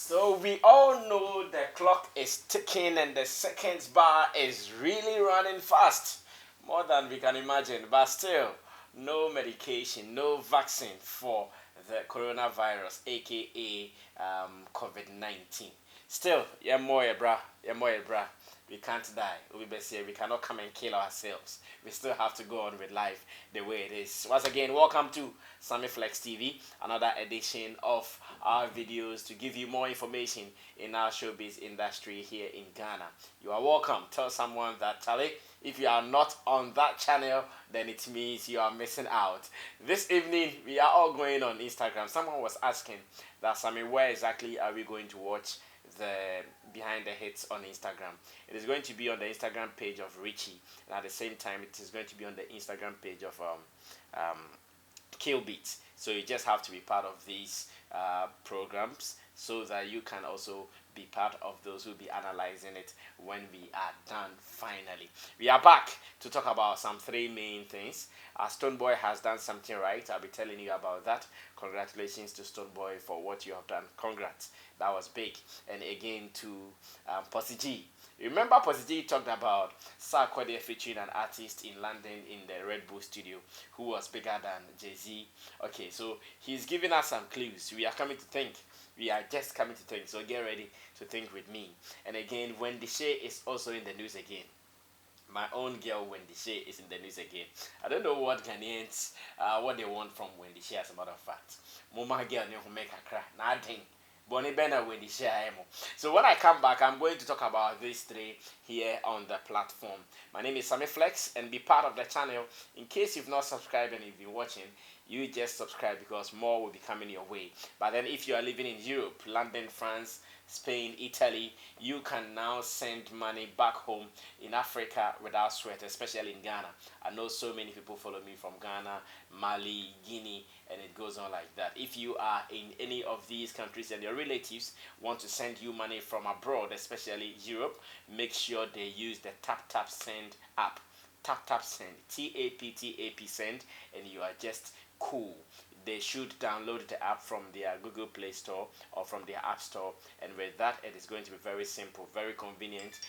So we all know the clock is ticking and the seconds bar is really running fast, more than we can imagine. But still, no medication, no vaccine for the coronavirus, aka COVID-19. Still, yeah, more, bra, yeah, more, bra. We can't die. We cannot come and kill ourselves. We still have to go on with life the way it is. Once again, welcome to Sammy Flex TV, another edition of our videos to give you more information in our showbiz industry here in Ghana. You are welcome. Tell someone that, Charlie, if you are not on that channel, then it means you are missing out. This evening, we are all going on Instagram. Someone was asking that, Sammy, where exactly are we going to watch the behind the hits on Instagram? It is going to be on the Instagram page of Richie, and at the same time it is going to be on the Instagram page of Killbeat. So you just have to be part of these programs so that you can also be part of those who will be analyzing it when we are done. Finally, we are back to talk about some three main things. Stoneboy has done something right. I'll be telling you about that. Congratulations to Stoneboy for what you have done. Congrats, that was big. And again to Possi G. Remember, Possi G talked about Sarkodie featuring an artist in London in the Red Bull studio who was bigger than Jay-Z. Okay, so he's giving us some clues. We are coming to think. We are just coming to think. So get ready to think with me. And again, Wendy Shay is also in the news again. My own girl Wendy Shay is in the news again. I don't know what Ghanaians, what they want from Wendy Shay, as a matter of fact. Mama girl who make her cry. Nothing. Bonnie Benna Wendy Shay. So when I come back, I'm going to talk about these three here on the platform. My name is Sammy Flex, and be part of the channel. In case you've not subscribed and you've been watching, you just subscribe because more will be coming your way. But then if you are living in Europe, London, France, Spain, Italy, you can now send money back home in Africa without sweat, especially in Ghana. I know so many people follow me from Ghana, Mali, Guinea, and it goes on like that. If you are in any of these countries and your relatives want to send you money from abroad, especially Europe, make sure they use the Tap Send app. Tap Send, TAP send, and you are just cool. They should download the app from their Google Play Store or from their App Store, and with that it is going to be very simple, very convenient.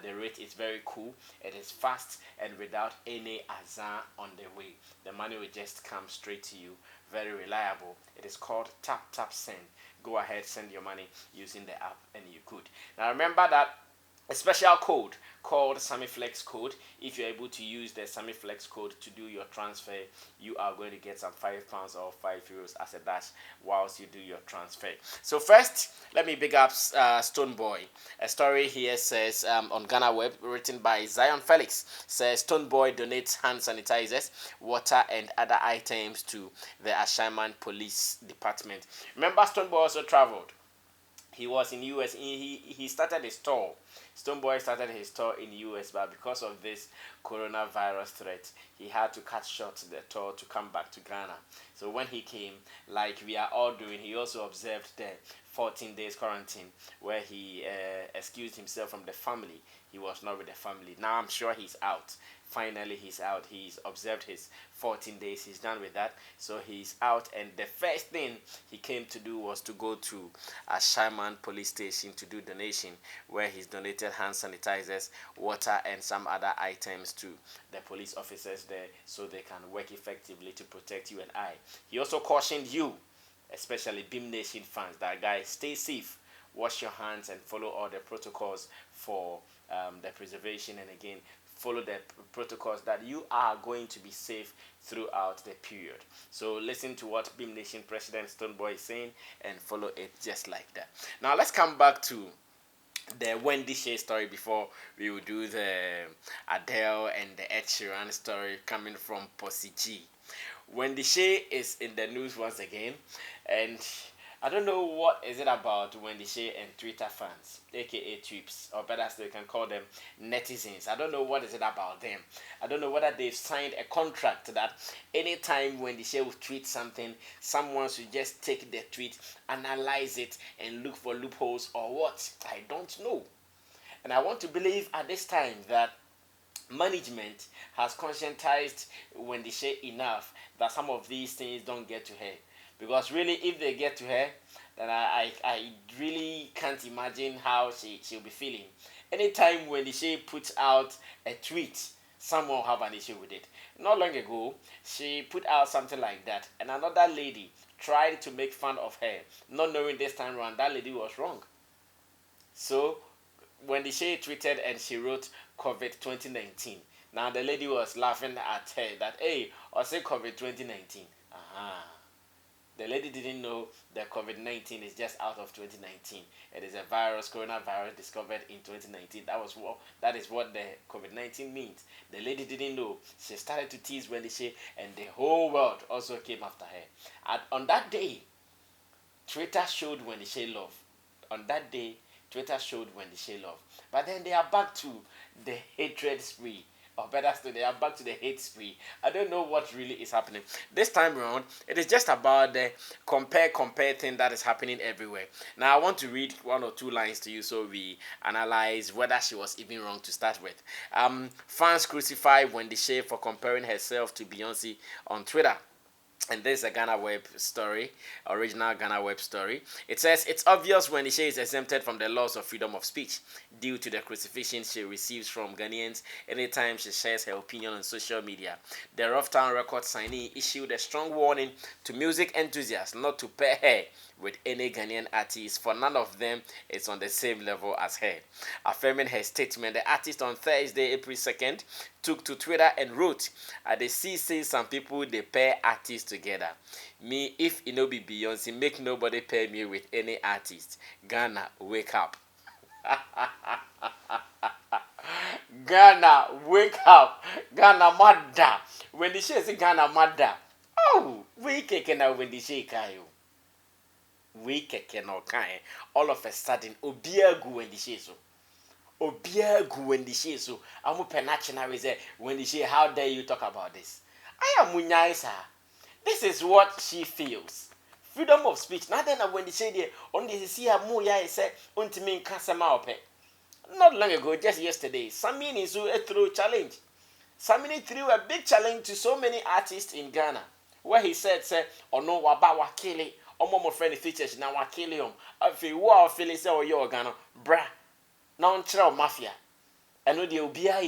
The rate is very cool, it is fast, and without any azar on the way. The money will just come straight to you. Very reliable. It is called Tap Send. Go ahead, send your money using the app and you could. Now remember that a special code called SammyFlex code. If you're able to use the SammyFlex code to do your transfer, you are going to get some £5 or €5 as a dash whilst you do your transfer. So first, let me big up Stoneboy. A story here says on Ghana Web, written by Zion Felix, says Stoneboy donates hand sanitizers, water and other items to the Ashaiman Police Department. Remember, Stoneboy also traveled. He was in US. He started a store. Stoneboy started his store in US, but because of this coronavirus threat, he had to cut short the tour to come back to Ghana. So when he came, like we are all doing, he also observed the 14 days quarantine where he excused himself from the family. He was not with the family. Now I'm sure he's out. Finally, he's out. He's observed his 14 days. He's done with that. So he's out. And the first thing he came to do was to go to Ashaiman police station to do donation, where he's donated hand sanitizers, water, and some other items to the police officers there so they can work effectively to protect you and I. He also cautioned you, especially Beam Nation fans, that guys, stay safe, wash your hands, and follow all the protocols for the preservation, and again, follow the protocols that you are going to be safe throughout the period. So listen to what Beam Nation President Stoneboy is saying and follow it just like that. Now let's come back to the Wendy Shay story before we will do the Adele and the Ed Sheeran story coming from Possi G. Wendy Shay is in the news once again, and I don't know what is it about Wendy Shay and Twitter fans, aka Tweeps, or better still, you can call them netizens. I don't know what is it about them. I don't know whether they've signed a contract that anytime Wendy Shay will tweet something, someone should just take the tweet, analyze it, and look for loopholes or what. I don't know. And I want to believe at this time that management has conscientized Wendy Shay enough that some of these things don't get to her. Because really, if they get to her, then I really can't imagine how she'll be feeling. Anytime when Shay puts out a tweet, someone will have an issue with it. Not long ago, she put out something like that, and another lady tried to make fun of her, not knowing this time around that lady was wrong. So when the Shay tweeted and she wrote COVID 2019, now the lady was laughing at her that, hey, I say COVID 2019. Uh-huh. The lady didn't know that COVID-19 is just out of 2019. It is a virus, coronavirus discovered in 2019. That is what the COVID-19 means. The lady didn't know. She started to tease Wendy Shay, and the whole world also came after her. And on that day, Twitter showed Wendy Shay love. On that day, Twitter showed Wendy Shay love. But then they are back to the hatred spree. Or better still, they are back to the hate spree. I don't know what really is happening. This time around, it is just about the compare thing that is happening everywhere. Now, I want to read one or two lines to you so we analyze whether she was even wrong to start with. Fans crucify Wendy Shay for comparing herself to Beyonce on Twitter. And this is a Ghana Web story, original Ghana Web story. It says, it's obvious when Shay is exempted from the laws of freedom of speech due to the crucifixion she receives from Ghanaians anytime she shares her opinion on social media. The Roughtown Record signee issued a strong warning to music enthusiasts not to pair her with any Ghanaian artist, for none of them is on the same level as her. Affirming her statement, the artist on Thursday, April 2nd, took to Twitter and wrote, I dey see say some people they pair artists together. Me, if it no be Beyonce, make nobody pair me with any artist. Ghana, wake up. Ghana, wake up. Ghana, mother. When the Shay say Ghana, mother. Oh, we kicking out when the Shay kayo. We keke no kind. All of a sudden, Obia gu when the Shay so. Obia gu when the Shay so. Amu penachina is when the Shay. How dare you talk about this? I am munyaisa. This is what she feels. Freedom of speech. Now then, when the Shay there, on the see a muya say, untimin kasama ope. Not long ago, just yesterday, Sammy threw challenge. Sammy threw a big challenge to so many artists in Ghana, where he said, "Oh no, waba wakili." Omo friend features na wakili afi wo afili say oyo Ghana bra na onkyerɛ mafia ɛno de obia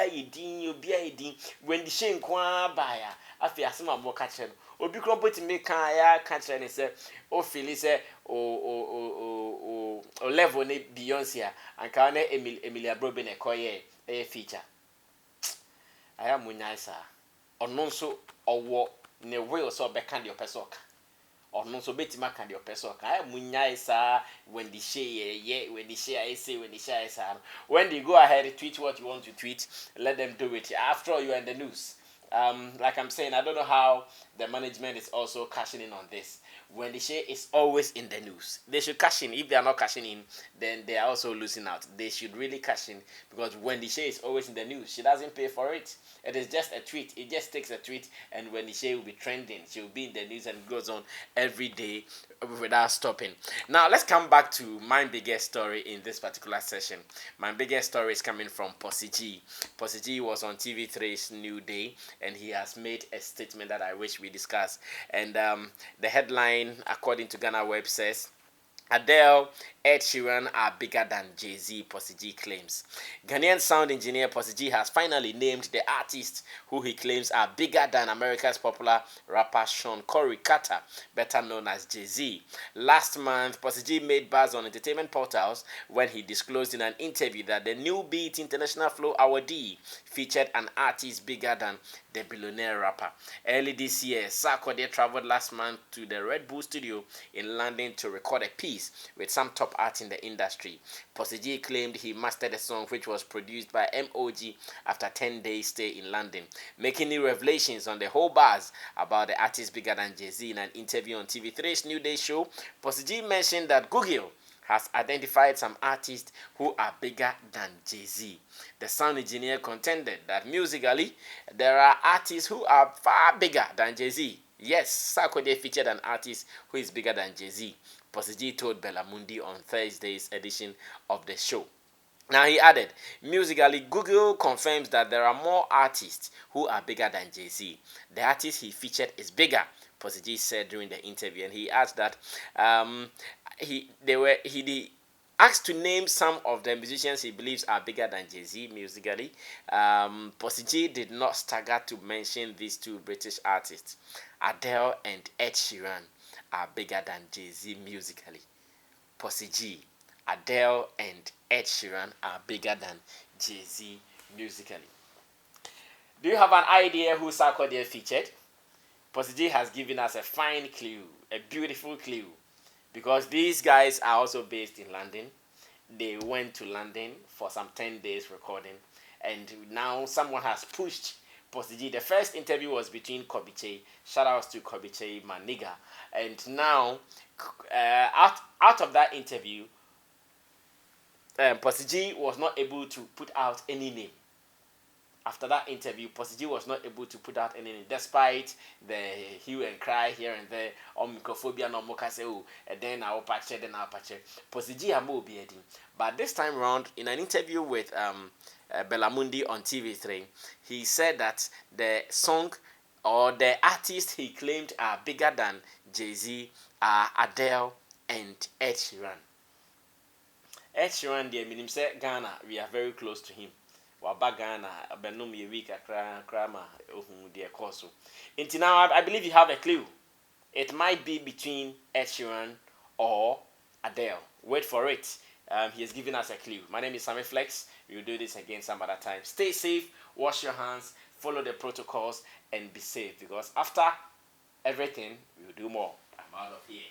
yedin when the Shay nko baya afi asema mo ka kyerɛ no obi kro put me kan ya ka kyerɛ ne say o fili say o level ne Beyonce anka na Emilia Brobe ne koye feature aya munyaisa ɔno nso ɔwɔ ne will so be kan de opɛ or no so betima can your person can munya when the Shay when the Shay I say when the Shay when they go ahead tweet what you want to tweet, let them do it. After all, you are in the news. Like I'm saying, I don't know how the management is also cashing in on this. When the Shay is always in the news, they should cash in. If they are not cashing in, then they are also losing out. They should really cash in, because when the Shay is always in the news, she doesn't pay for it. It is just a tweet. It just takes a tweet, and when the Shay will be trending, she will be in the news and goes on every day without stopping. Now let's come back to my biggest story in this particular session. My biggest story is coming from Possi. Possi was on TV3's New Day, and he has made a statement that I wish we discuss. And the headline, according to Ghana Web, says, Adele, Ed Sheeran are bigger than Jay-Z, Possi claims. Ghanaian sound engineer Possi has finally named the artists who he claims are bigger than America's popular rapper Sean Corey Carter, better known as Jay-Z. Last month, Possi made buzz on entertainment portals when he disclosed in an interview that the new Beat International Flow Awardee featured an artist bigger than the billionaire rapper. Early this year, Sarkodie traveled last month to the Red Bull studio in London to record a piece with some top artists in the industry. Possi claimed he mastered a song which was produced by MOG after 10 days stay in London. Making new revelations on the whole buzz about the artist bigger than Jay-Z in an interview on TV3's New Day show, Possi mentioned that Google has identified some artists who are bigger than Jay-Z. The sound engineer contended that musically, there are artists who are far bigger than Jay-Z. Yes, Sarkodie featured an artist who is bigger than Jay-Z. Possi told Bellamundi on Thursday's edition of the show. Now he added, musically, Google confirms that there are more artists who are bigger than Jay-Z. The artist he featured is bigger. Possi G said during the interview, and he asked that he asked to name some of the musicians he believes are bigger than Jay-Z musically. Possi G did not stagger to mention these two British artists. Adele and Ed Sheeran are bigger than Jay-Z musically. Possi G, Adele and Ed Sheeran are bigger than Jay-Z musically. Do you have an idea who Sarkodie featured? Possi G has given us a fine clue, a beautiful clue, because these guys are also based in London. They went to London for some 10 days recording, and now someone has pushed Possi G. The first interview was between Kobiche. Shout outs to Kobiche, my nigga. And now, out of that interview, Possi G was not able to put out any name. After that interview, Possi G was not able to put out any name, despite the hue and cry here and there, or microphobia, no more say, oh, and then I'll patch it, then I'll patch it. Possi G will be heading. But this time around, in an interview with Bellamundi on TV3, he said that the song or the artists he claimed are bigger than Jay-Z are Adele and Ed Sheeran. Ed Sheeran, the meaning say Ghana, we are very close to him. Waba Ghana, Benum ye week krama dear course. Until now, I believe you have a clue. It might be between Ed Sheeran or Adele. Wait for it. He has given us a clue. My name is Sammy Flex. We will do this again some other time. Stay safe, wash your hands, follow the protocols, and be safe. Because after everything, we will do more. I'm out of here.